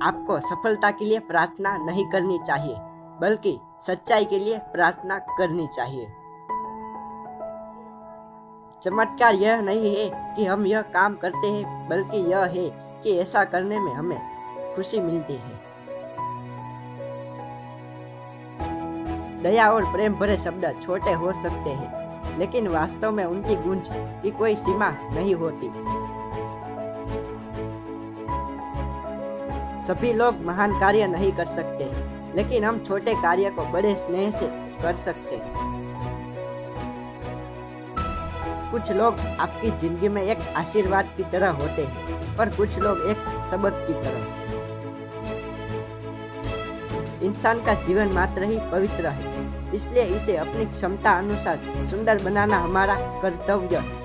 आपको सफलता के लिए प्रार्थना नहीं करनी चाहिए, बल्कि सच्चाई के लिए प्रार्थना करनी चाहिए। चमत्कार यह नहीं है कि हम यह काम करते हैं, बल्कि यह है कि ऐसा करने में हमें खुशी मिलती है। दया और प्रेम भरे शब्द छोटे हो सकते हैं, लेकिन वास्तव में उनकी गूंज की कोई सीमा नहीं होती। सभी लोग महान कार्य नहीं कर सकते हैं, लेकिन हम छोटे कार्य को बड़े स्नेह से कर सकते हैं। कुछ लोग आपकी जिंदगी में एक आशीर्वाद की तरह होते हैं और कुछ लोग एक सबक की तरह। इंसान का जीवन मात्र ही पवित्र है, इसलिए इसे अपनी क्षमता अनुसार सुंदर बनाना हमारा कर्तव्य है।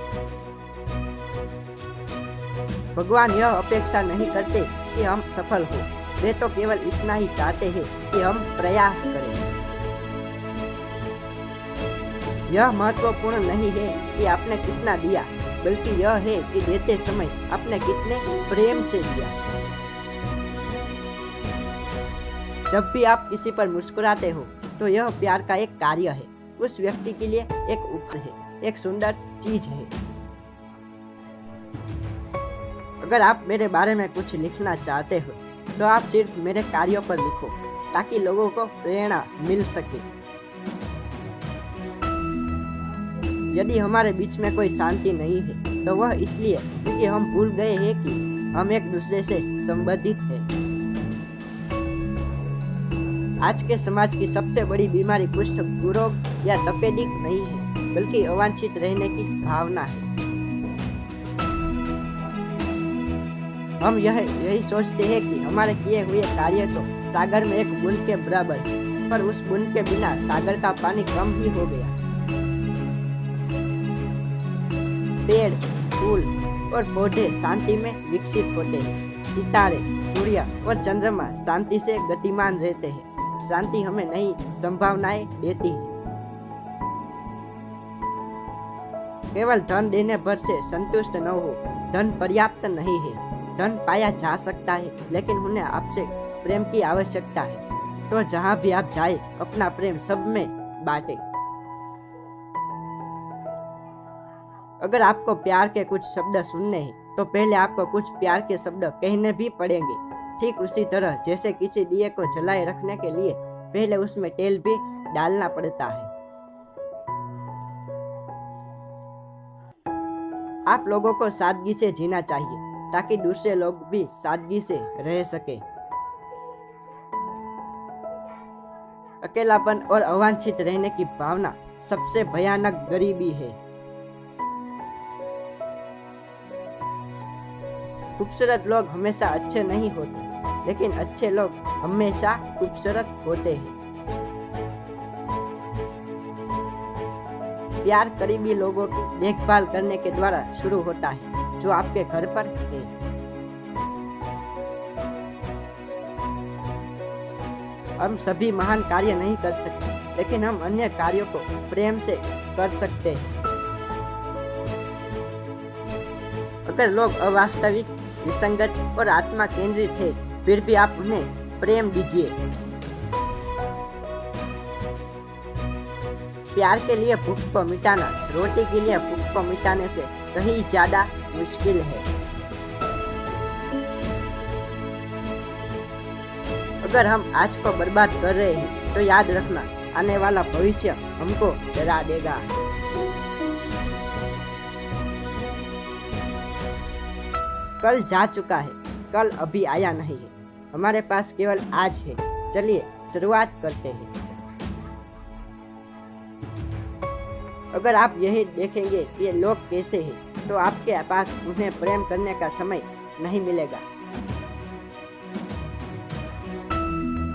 भगवान यह अपेक्षा नहीं करते कि हम सफल हो, वे तो केवल इतना ही चाहते हैं कि हम प्रयास करें। यह महत्वपूर्ण नहीं है कि आपने कितना दिया, बल्कि यह है कि देते समय आपने कितने प्रेम से दिया। जब भी आप किसी पर मुस्कुराते हो, तो यह प्यार का एक कार्य है। उस व्यक्ति के लिए एक उपहार है, एक सुंदर चीज है। अगर आप मेरे बारे में कुछ लिखना चाहते हो, तो आप सिर्फ मेरे कार्यों पर लिखो, ताकि लोगों को प्रेरणा मिल सके। यदि हमारे बीच में कोई शांति नहीं है, तो वह इसलिए क्योंकि हम भूल गए हैं कि हम एक दूसरे से संबंधित हैं। आज के समाज की सबसे बड़ी बीमारी कुष्ठ रोग या तपेदिक नहीं है, बल्कि अवांछित रहने की भावना है। हम यही सोचते हैं कि हमारे किए हुए कार्य तो सागर में एक बूंद के बराबर है, पर उस बूंद के बिना सागर का पानी कम ही हो गया। पेड़, फूल और पौधे शांति में विकसित होते हैं। सितारे, सूर्य और चंद्रमा शांति से गतिमान रहते हैं। शांति हमें नई संभावनाएं देती है। केवल धन देने भर से संतुष्ट न हो। धन पर्याप्त नहीं है। धन पाया जा सकता है, लेकिन उन्हें आपसे प्रेम की आवश्यकता है। तो जहां भी आप जाए, अपना प्रेम सब में बांटे। अगर आपको प्यार के कुछ शब्द सुनने हैं, तो पहले आपको कुछ प्यार के शब्द कहने भी पड़ेंगे। ठीक उसी तरह जैसे किसी दिए को जलाए रखने के लिए पहले उसमें तेल भी डालना पड़ता है। आप लोगों को सादगी से जीना चाहिए, ताकि दूसरे लोग भी सादगी से रह सके। अकेलापन और अवांछित रहने की भावना सबसे भयानक गरीबी है। खूबसूरत लोग हमेशा अच्छे नहीं होते, लेकिन अच्छे लोग हमेशा खूबसूरत होते हैं। प्यार करीबी लोगों की देखभाल करने के द्वारा शुरू होता है, जो आपके घर पर है। हम सभी महान कार्य नहीं कर सकते, लेकिन हम अन्य कार्यों को प्रेम से कर सकते हैं। अगर लोग अवास्तविक, विसंगत और आत्मा केंद्रित है, फिर भी आप उन्हें प्रेम दीजिए। प्यार के लिए भूख को मिटाना रोटी के लिए भूख को मिटाने से कहीं ज्यादा मुश्किल है। अगर हम आज को बर्बाद कर रहे हैं, तो याद रखना, आने वाला भविष्य हमको डरा देगा। कल जा चुका है, कल अभी आया नहीं है। हमारे पास केवल आज है। चलिए शुरुआत करते हैं। अगर आप यही देखेंगे कि ये लोग कैसे हैं, तो आपके पास उन्हें प्रेम करने का समय नहीं मिलेगा।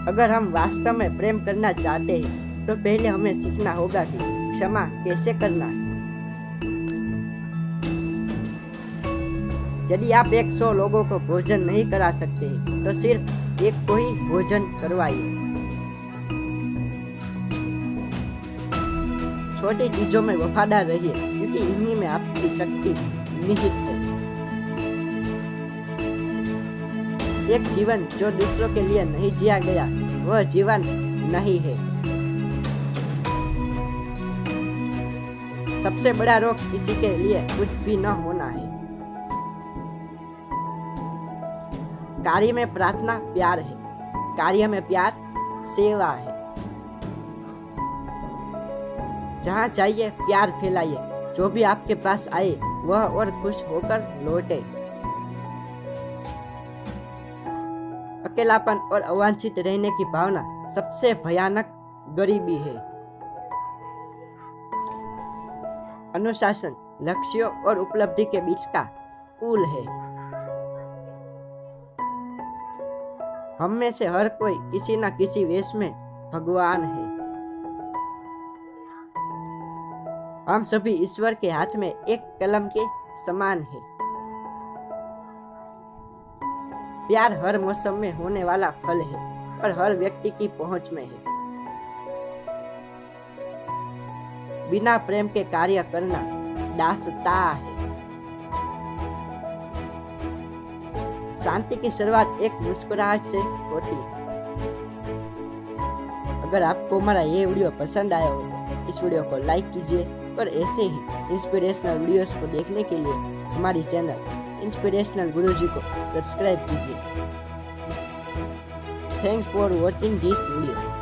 अगर हम वास्तव में प्रेम करना चाहते हैं, तो पहले हमें सीखना होगा कि क्षमा कैसे करना है। यदि आप 100 लोगों को भोजन नहीं करा सकते, तो सिर्फ एक को ही भोजन करवाइए। छोटी चीजों में वफादार रहिए, क्योंकि इन्हीं में आपकी शक्ति निहित है। एक जीवन जो दूसरों के लिए नहीं जिया गया वह जीवन नहीं है। सबसे बड़ा रोग किसी के लिए कुछ भी न होना है। कार्य में प्रार्थना प्यार है, कार्य में प्यार सेवा है। जहाँ चाहिए प्यार फैलाइए, जो भी आपके पास आए वह और खुश होकर लौटे। अकेलापन और अवांछित रहने की भावना सबसे भयानक गरीबी है। अनुशासन लक्ष्यों और उपलब्धि के बीच का पुल है। हम में से हर कोई किसी न किसी वेश में भगवान है। हम सभी ईश्वर के हाथ में एक कलम के समान है। प्यार हर मौसम में होने वाला फल है, पर हर व्यक्ति की पहुंच में है। बिना प्रेम के कार्य करना दासता है। शांति की शुरुआत एक मुस्कुराहट से होती है। अगर आपको हमारा ये वीडियो पसंद आया हो तो इस वीडियो को लाइक कीजिए और ऐसे ही इंस्पिरेशनल वीडियोस को देखने के लिए हमारी चैनल इंस्पिरेशनल गुरुजी को सब्सक्राइब कीजिए। Thanks for watching this video.